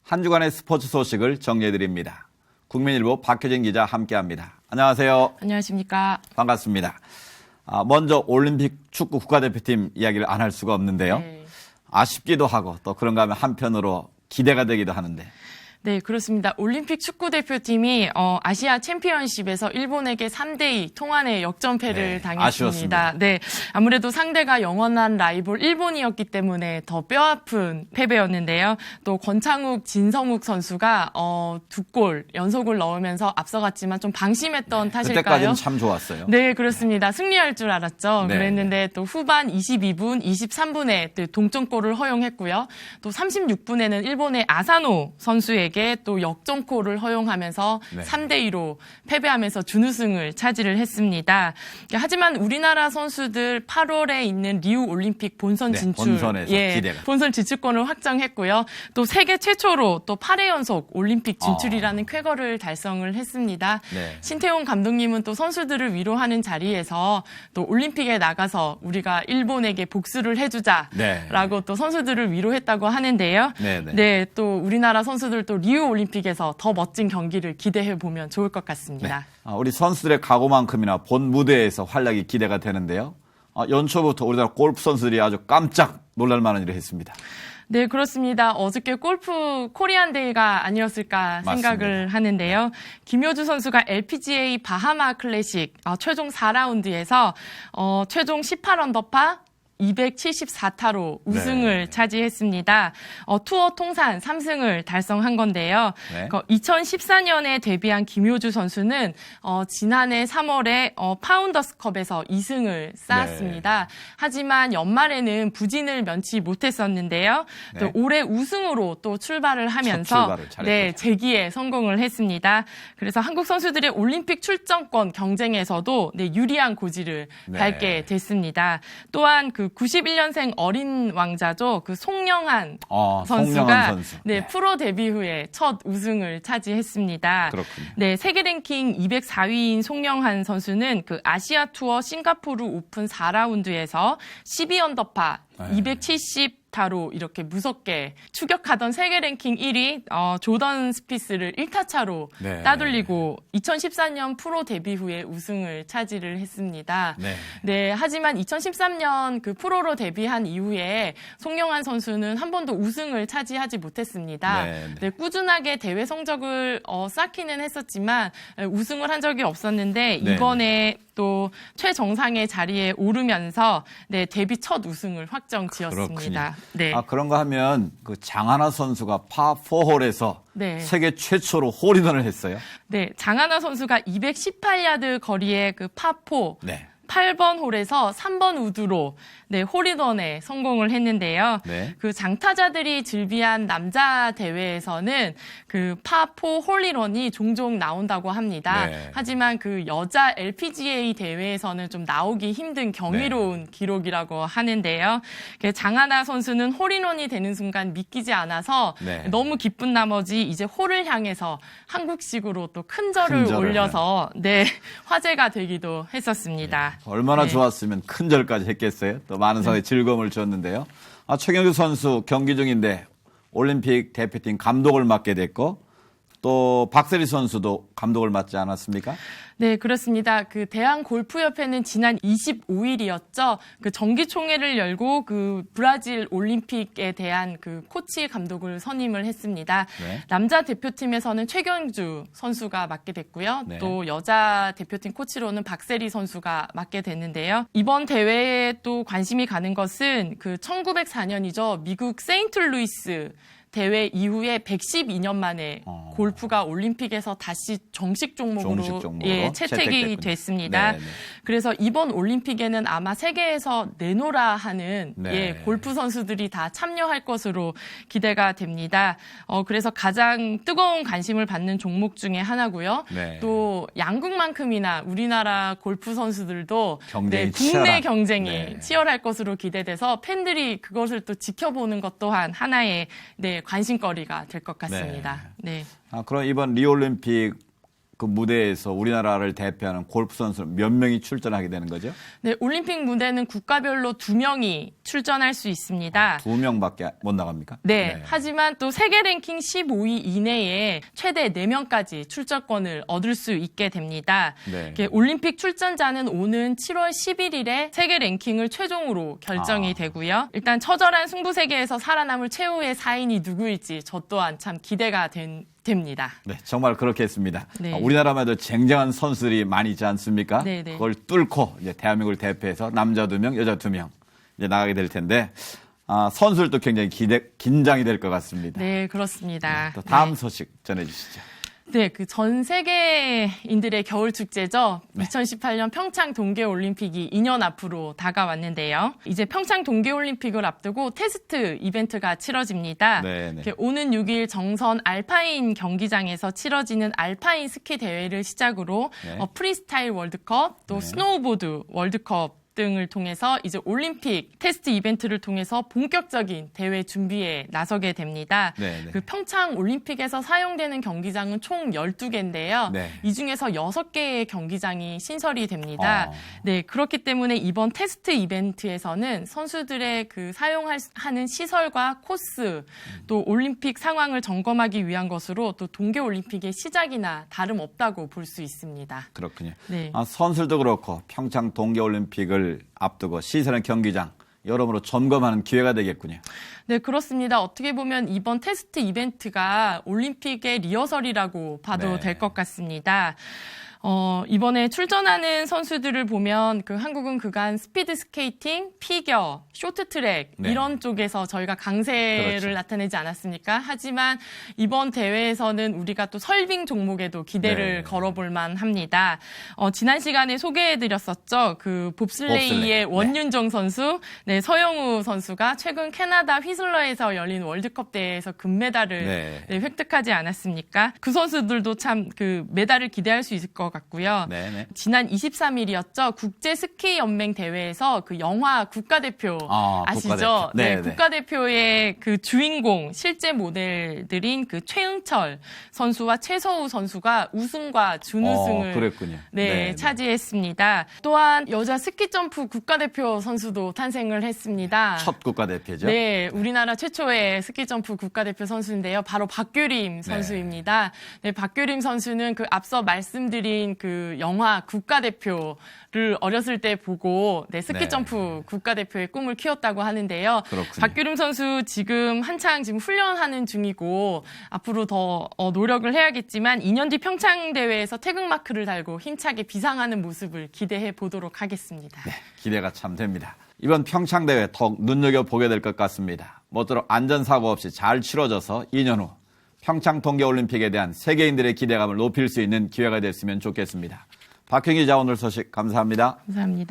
한 주간의 스포츠 소식을 정리해드립니다. 국민일보 박효진 기자 함께합니다. 안녕하세요. 안녕하십니까. 반갑습니다. 먼저 올림픽 축구 국가대표팀 이야기를 안 할 수가 없는데요. 네. 아쉽기도 하고 또 그런가 하면 한편으로 기대가 되기도 하는데. 네, 그렇습니다. 올림픽 축구대표팀이 아시아 챔피언십에서 일본에게 3대2 통안의 역전패를 당했습니다. 아쉬웠습니다. 네, 아무래도 상대가 영원한 라이벌 일본이었기 때문에 더 뼈아픈 패배였는데요. 또 권창욱, 진성욱 선수가 2골 연속을 넣으면서 앞서갔지만 좀 방심했던 탓일까요? 그때까지는 참 좋았어요. 네, 그렇습니다. 승리할 줄 알았죠. 네. 그랬는데 또 후반 22분, 23분에 동점골을 허용했고요. 또 36분에는 일본의 아사노 선수에게 또 역전골을 허용하면서 네. 3대2로 패배하면서 준우승을 차지를 했습니다. 하지만 우리나라 선수들 8월에 있는 리우 올림픽 본선 네, 진출, 본선에서 기대가. 본선 진출권을 확정했고요. 또 세계 최초로 또 8회 연속 올림픽 진출이라는 쾌거를 달성을 했습니다. 네. 신태용 감독님은 또 선수들을 위로하는 자리에서 또 올림픽에 나가서 우리가 일본에게 복수를 해주자라고 또 선수들을 위로했다고 하는데요. 네. 또 우리나라 선수들 또 리우 올림픽에서 더 멋진 경기를 기대해 보면 좋을 것 같습니다. 우리 선수들의 각오만큼이나 본 무대에서 활약이 기대가 되는데요. 연초부터 우리나라 골프 선수들이 아주 깜짝 놀랄 만한 일을 했습니다. 네, 그렇습니다. 어저께 골프 코리안 데이가 아니었을까 생각을 맞습니다. 하는데요. 김효주 선수가 LPGA 바하마 클래식 최종 4라운드에서 최종 18언더파 274타로 우승을 차지했습니다. 투어 통산 3승을 달성한 건데요. 네. 2014년에 데뷔한 김효주 선수는 지난해 3월에 파운더스컵에서 2승을 쌓았습니다. 하지만 연말에는 부진을 면치 못했었는데요. 네. 또 올해 우승으로 또 출발을 하면서 출발을 잘했군요. 재기에 성공을 했습니다. 그래서 한국 선수들의 올림픽 출전권 경쟁에서도 유리한 고지를 밟게 됐습니다. 또한 91년생 어린 왕자죠. 송영한 선수가 선수. 프로 데뷔 후에 첫 우승을 차지했습니다. 그렇군요. 네, 세계 랭킹 204위인 송영한 선수는 아시아 투어 싱가포르 오픈 4라운드에서 12언더파 270타로 이렇게 무섭게 추격하던 세계 랭킹 1위 조던 스피스를 1타 차로 따돌리고 2014년 프로 데뷔 후에 우승을 차지를 했습니다. 네, 하지만 2013년 프로로 데뷔한 이후에 송영한 선수는 한 번도 우승을 차지하지 못했습니다. 네, 꾸준하게 대회 성적을 쌓기는 했었지만 우승을 한 적이 없었는데 이번에 또 최정상의 자리에 오르면서 데뷔 첫 우승을 확정 지었습니다. 네. 그런가 하면 장하나 선수가 파4홀에서 세계 최초로 홀인원을 했어요. 네, 장하나 선수가 218야드 거리의 파4 8번 홀에서 3번 우드로 홀인원에 성공을 했는데요. 장타자들이 즐비한 남자 대회에서는 파4 홀인원이 종종 나온다고 합니다. 하지만 여자 LPGA 대회에서는 좀 나오기 힘든 경이로운 기록이라고 하는데요. 장하나 선수는 홀인원이 되는 순간 믿기지 않아서 너무 기쁜 나머지 이제 홀을 향해서 한국식으로 또 큰 절을 올려서 화제가 되기도 했었습니다. 얼마나 좋았으면 큰 절까지 했겠어요. 또 많은 사람의 즐거움을 줬는데요. 최경주 선수 경기 중인데 올림픽 대표팀 감독을 맡게 됐고 또 박세리 선수도 감독을 맡지 않았습니까? 네, 그렇습니다. 대한골프협회는 지난 25일이었죠. 정기총회를 열고 브라질 올림픽에 대한 코치 감독을 선임을 했습니다. 남자 대표팀에서는 최경주 선수가 맡게 됐고요. 또 여자 대표팀 코치로는 박세리 선수가 맡게 됐는데요. 이번 대회에 또 관심이 가는 것은 1904년이죠. 미국 세인트루이스 대회 이후에 112년 만에 골프가 올림픽에서 다시 정식 종목으로 채택이 됐습니다. 그래서 이번 올림픽에는 아마 세계에서 내노라 하는 골프 선수들이 다 참여할 것으로 기대가 됩니다. 그래서 가장 뜨거운 관심을 받는 종목 중에 하나고요. 또 양국만큼이나 우리나라 골프 선수들도 국내 경쟁이 치열할 것으로 기대돼서 팬들이 그것을 또 지켜보는 것 또한 하나의 관심거리가 될 것 같습니다. 그럼 이번 리올림픽 그 무대에서 우리나라를 대표하는 골프 선수 몇 명이 출전하게 되는 거죠? 네, 올림픽 무대는 국가별로 2명이 출전할 수 있습니다. 2명밖에 못 나갑니까? 네, 하지만 또 세계 랭킹 15위 이내에 최대 4명까지 출전권을 얻을 수 있게 됩니다. 네. 올림픽 출전자는 오는 7월 11일에 세계 랭킹을 최종으로 결정이 되고요. 일단 처절한 승부 세계에서 살아남을 최후의 4인이 누구일지 저 또한 참 기대가 됩니다. 네, 정말 그렇겠습니다. 네. 우리나라만 해도 쟁쟁한 선수들이 많이 있지 않습니까? 네, 네. 그걸 뚫고 이제 대한민국을 대표해서 남자 2명, 여자 2명 이제 나가게 될 텐데 선수들도 굉장히 긴장이 될 것 같습니다. 네, 그렇습니다. 또 다음 소식 전해주시죠. 네, 그 전 세계인들의 겨울 축제죠. 2018년 평창 동계올림픽이 2년 앞으로 다가왔는데요. 이제 평창 동계올림픽을 앞두고 테스트 이벤트가 치러집니다. 네, 네. 오는 6일 정선 알파인 경기장에서 치러지는 알파인 스키 대회를 시작으로 네. 프리스타일 월드컵, 또 스노우보드 월드컵 등을 통해서 이제 올림픽 테스트 이벤트를 통해서 본격적인 대회 준비에 나서게 됩니다. 네. 그 평창 올림픽에서 사용되는 경기장은 총 12개인데요. 네. 이 중에서 6개의 경기장이 신설이 됩니다. 네, 그렇기 때문에 이번 테스트 이벤트에서는 선수들의 그 사용하는 시설과 코스, 또 올림픽 상황을 점검하기 위한 것으로 또 동계 올림픽의 시작이나 다름없다고 볼 수 있습니다. 그렇군요. 네. 선수들도 그렇고 평창 동계올림픽을 앞두고 시설한 경기장 여러모로 점검하는 기회가 되겠군요. 네, 그렇습니다. 어떻게 보면 이번 테스트 이벤트가 올림픽의 리허설이라고 봐도 네. 될 것 같습니다. 이번에 출전하는 선수들을 보면 그 한국은 그간 스피드 스케이팅, 피겨, 쇼트트랙 네. 이런 쪽에서 저희가 강세를 그렇죠. 나타내지 않았습니까? 하지만 이번 대회에서는 우리가 또 설빙 종목에도 기대를 네. 걸어볼 만합니다. 지난 시간에 소개해드렸었죠. 그 봅슬레이의 봅슬레이. 원윤정 선수, 네, 서영우 선수가 최근 캐나다 휘슬러에서 열린 월드컵 대회에서 금메달을 네. 획득하지 않았습니까? 그 선수들도 참 그 메달을 기대할 수 있을 것 같고요. 네. 지난 23일이었죠. 국제 스키 연맹 대회에서 그 영화 국가대표 아시죠? 국가대표. 네. 국가대표의 그 주인공 실제 모델들인 그 최응철 선수와 최서우 선수가 우승과 준우승을 그랬군요. 네, 차지했습니다. 또한 여자 스키 점프 국가대표 선수도 탄생을 했습니다. 첫 국가대표죠. 네, 우리나라 최초의 스키점프 국가대표 선수인데요. 바로 박규림 선수입니다. 네, 박규림 선수는 그 앞서 말씀드린 그 영화 국가대표를 어렸을 때 보고 스키점프 국가대표의 꿈을 키웠다고 하는데요. 그렇군요. 박규림 선수 지금 한창 지금 훈련하는 중이고 앞으로 더 노력을 해야겠지만 2년 뒤 평창 대회에서 태극마크를 달고 힘차게 비상하는 모습을 기대해 보도록 하겠습니다. 네, 기대가 참 됩니다. 이번 평창대회 더욱 눈여겨보게 될 것 같습니다. 모쪼록 안전사고 없이 잘 치러져서 2년 후 평창 동계올림픽에 대한 세계인들의 기대감을 높일 수 있는 기회가 됐으면 좋겠습니다. 박형희 기자 오늘 소식 감사합니다. 감사합니다.